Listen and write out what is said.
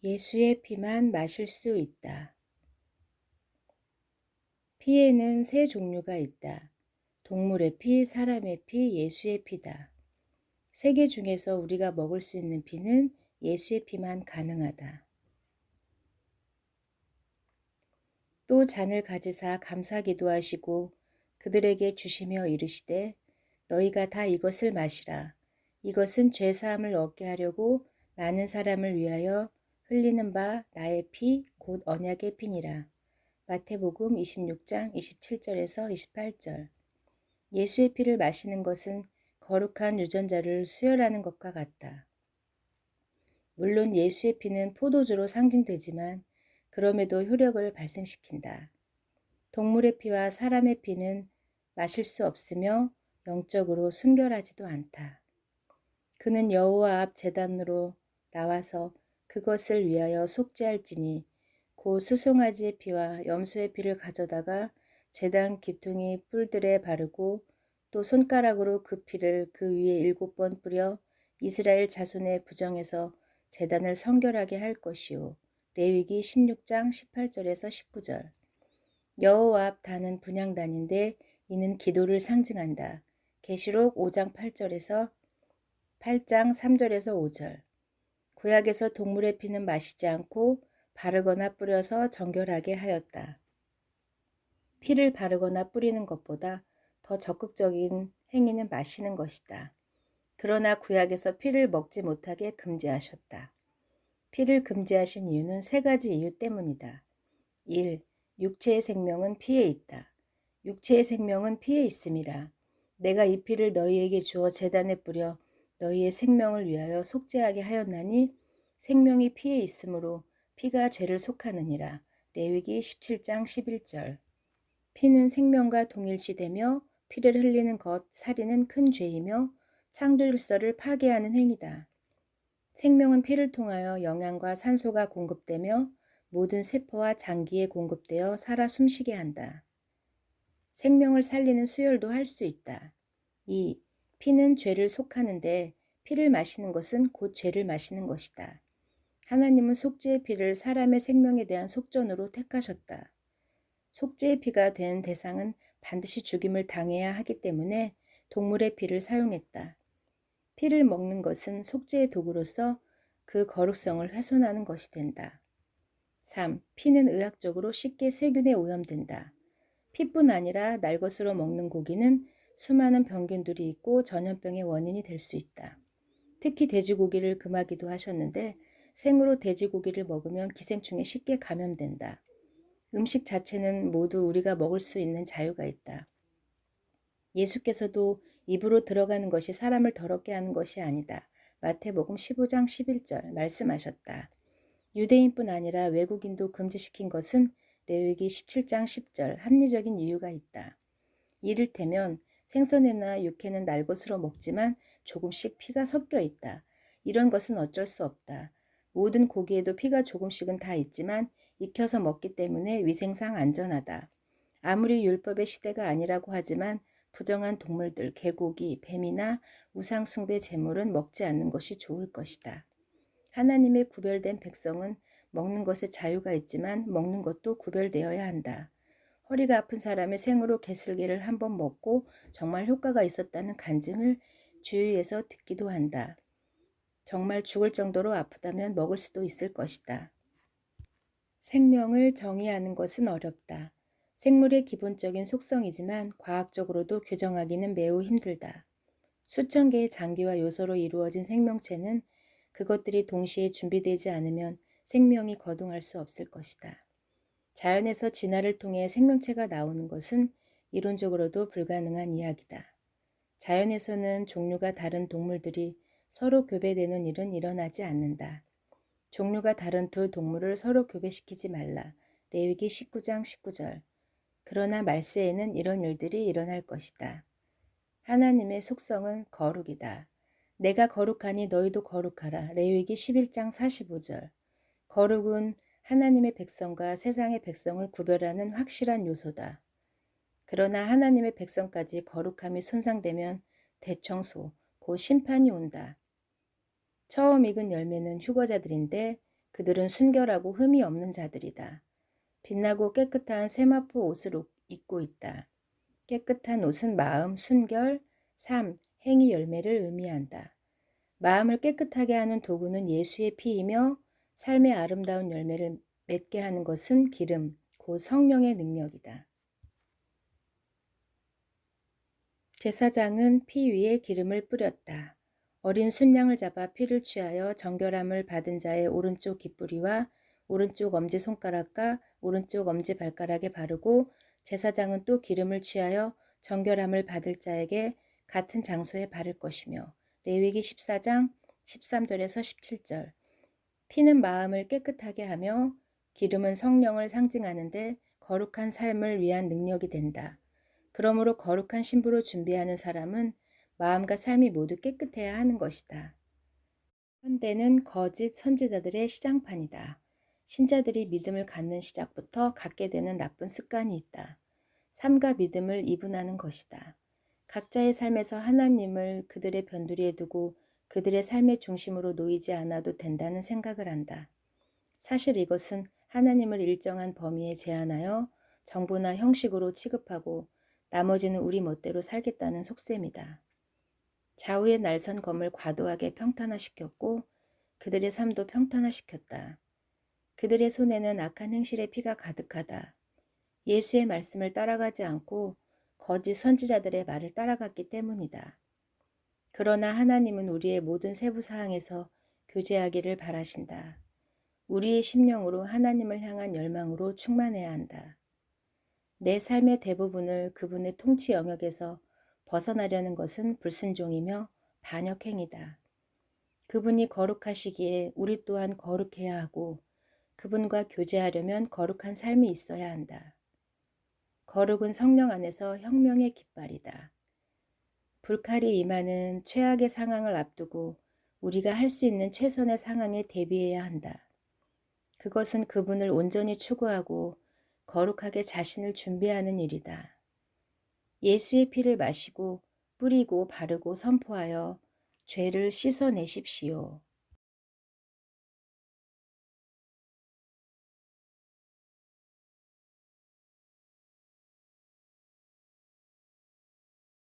예수의 피만 마실 수 있다. 피에는 세 종류가 있다. 동물의 피, 사람의 피, 예수의 피다. 세 개 중에서 우리가 먹을 수 있는 피는 예수의 피만 가능하다. 또 잔을 가지사 감사 기도하시고 그들에게 주시며 이르시되 너희가 다 이것을 마시라. 이것은 죄 사함을 얻게 하려고 많은 사람을 위하여 흘리는 바 나의 피 곧 언약의 피니라. 마태복음 26장 27절에서 28절. 예수의 피를 마시는 것은 거룩한 유전자를 수혈하는 것과 같다. 물론 예수의 피는 포도주로 상징되지만 그럼에도 효력을 발생시킨다. 동물의 피와 사람의 피는 마실 수 없으며 영적으로 순결하지도 않다. 그는 여호와 앞 제단으로 나와서 그것을 위하여 속죄할지니 곧 수송아지의 피와 염소의 피를 가져다가 제단 기퉁이 뿔들에 바르고 또 손가락으로 그 피를 그 위에 7번 뿌려 이스라엘 자손의 부정에서 제단을 성결하게 할 것이요. 레위기 16장 18절에서 19절. 여호와 앞 단은 분향단인데 이는 기도를 상징한다. 계시록 5장 8절에서 8장 3절에서 5절. 구약에서 동물의 피는 마시지 않고 바르거나 뿌려서 정결하게 하였다. 피를 바르거나 뿌리는 것보다 더 적극적인 행위는 마시는 것이다. 그러나 구약에서 피를 먹지 못하게 금지하셨다. 피를 금지하신 이유는 세 가지 이유 때문이다. 1. 육체의 생명은 피에 있다. 육체의 생명은 피에 있음이라. 내가 이 피를 너희에게 주어 제단에 뿌려 너희의 생명을 위하여 속죄하게 하였나니 생명이 피에 있으므로 피가 죄를 속하느니라. 레위기 17장 11절. 피는 생명과 동일시되며 피를 흘리는 것, 살인은 큰 죄이며 창조질서를 파괴하는 행위다. 생명은 피를 통하여 영양과 산소가 공급되며 모든 세포와 장기에 공급되어 살아 숨쉬게 한다. 생명을 살리는 수혈도 할 수 있다. 2. 피는 죄를 속하는데 피를 마시는 것은 곧 죄를 마시는 것이다. 하나님은 속죄의 피를 사람의 생명에 대한 속전으로 택하셨다. 속죄의 피가 된 대상은 반드시 죽임을 당해야 하기 때문에 동물의 피를 사용했다. 피를 먹는 것은 속죄의 도구로서 그 거룩성을 훼손하는 것이 된다. 3. 피는 의학적으로 쉽게 세균에 오염된다. 피뿐 아니라 날 것으로 먹는 고기는 수많은 병균들이 있고 전염병의 원인이 될 수 있다. 특히 돼지고기를 금하기도 하셨는데 생으로 돼지고기를 먹으면 기생충에 쉽게 감염된다. 음식 자체는 모두 우리가 먹을 수 있는 자유가 있다. 예수께서도 입으로 들어가는 것이 사람을 더럽게 하는 것이 아니다. 마태복음 15장 11절 말씀하셨다. 유대인뿐 아니라 외국인도 금지시킨 것은 레위기 17장 10절 합리적인 이유가 있다. 이를테면 생선이나 육회는 날 것으로 먹지만 조금씩 피가 섞여 있다. 이런 것은 어쩔 수 없다. 모든 고기에도 피가 조금씩은 다 있지만 익혀서 먹기 때문에 위생상 안전하다. 아무리 율법의 시대가 아니라고 하지만 부정한 동물들, 개고기, 뱀이나 우상숭배 제물은 먹지 않는 것이 좋을 것이다. 하나님의 구별된 백성은 먹는 것에 자유가 있지만 먹는 것도 구별되어야 한다. 허리가 아픈 사람의 생으로 개슬개를 한번 먹고 정말 효과가 있었다는 간증을 주위에서 듣기도 한다. 정말 죽을 정도로 아프다면 먹을 수도 있을 것이다. 생명을 정의하는 것은 어렵다. 생물의 기본적인 속성이지만 과학적으로도 규정하기는 매우 힘들다. 수천 개의 장기와 요소로 이루어진 생명체는 그것들이 동시에 준비되지 않으면 생명이 거동할 수 없을 것이다. 자연에서 진화를 통해 생명체가 나오는 것은 이론적으로도 불가능한 이야기다. 자연에서는 종류가 다른 동물들이 서로 교배되는 일은 일어나지 않는다. 종류가 다른 두 동물을 서로 교배시키지 말라. 레위기 19장 19절. 그러나 말세에는 이런 일들이 일어날 것이다. 하나님의 속성은 거룩이다. 내가 거룩하니 너희도 거룩하라. 레위기 11장 45절. 거룩은 하나님의 백성과 세상의 백성을 구별하는 확실한 요소다. 그러나 하나님의 백성까지 거룩함이 손상되면 대청소, 곧 심판이 온다. 처음 익은 열매는 휴거자들인데 그들은 순결하고 흠이 없는 자들이다. 빛나고 깨끗한 세마포 옷을 입고 있다. 깨끗한 옷은 마음, 순결, 삶, 행위 열매를 의미한다. 마음을 깨끗하게 하는 도구는 예수의 피이며 삶의 아름다운 열매를 맺게 하는 것은 기름, 곧 성령의 능력이다. 제사장은 피 위에 기름을 뿌렸다. 어린 순양을 잡아 피를 취하여 정결함을 받은 자의 오른쪽 깃뿌리와 오른쪽 엄지손가락과 오른쪽 엄지발가락에 바르고 제사장은 또 기름을 취하여 정결함을 받을 자에게 같은 장소에 바를 것이며 레위기 14장 13절에서 17절. 피는 마음을 깨끗하게 하며 기름은 성령을 상징하는데 거룩한 삶을 위한 능력이 된다. 그러므로 거룩한 신부로 준비하는 사람은 마음과 삶이 모두 깨끗해야 하는 것이다. 현대는 거짓 선지자들의 시장판이다. 신자들이 믿음을 갖는 시작부터 갖게 되는 나쁜 습관이 있다. 삶과 믿음을 이분하는 것이다. 각자의 삶에서 하나님을 그들의 변두리에 두고 그들의 삶의 중심으로 놓이지 않아도 된다는 생각을 한다. 사실 이것은 하나님을 일정한 범위에 제한하여 정보나 형식으로 취급하고 나머지는 우리 멋대로 살겠다는 속셈이다. 좌우의 날선 검을 과도하게 평탄화시켰고 그들의 삶도 평탄화시켰다. 그들의 손에는 악한 행실의 피가 가득하다. 예수의 말씀을 따라가지 않고 거짓 선지자들의 말을 따라갔기 때문이다. 그러나 하나님은 우리의 모든 세부 사항에서 교제하기를 바라신다. 우리의 심령으로 하나님을 향한 열망으로 충만해야 한다. 내 삶의 대부분을 그분의 통치 영역에서 벗어나려는 것은 불순종이며 반역행위다. 그분이 거룩하시기에 우리 또한 거룩해야 하고 그분과 교제하려면 거룩한 삶이 있어야 한다. 거룩은 성령 안에서 혁명의 깃발이다. 불칼이 임하는 최악의 상황을 앞두고 우리가 할 수 있는 최선의 상황에 대비해야 한다. 그것은 그분을 온전히 추구하고 거룩하게 자신을 준비하는 일이다. 예수의 피를 마시고 뿌리고 바르고 선포하여 죄를 씻어내십시오.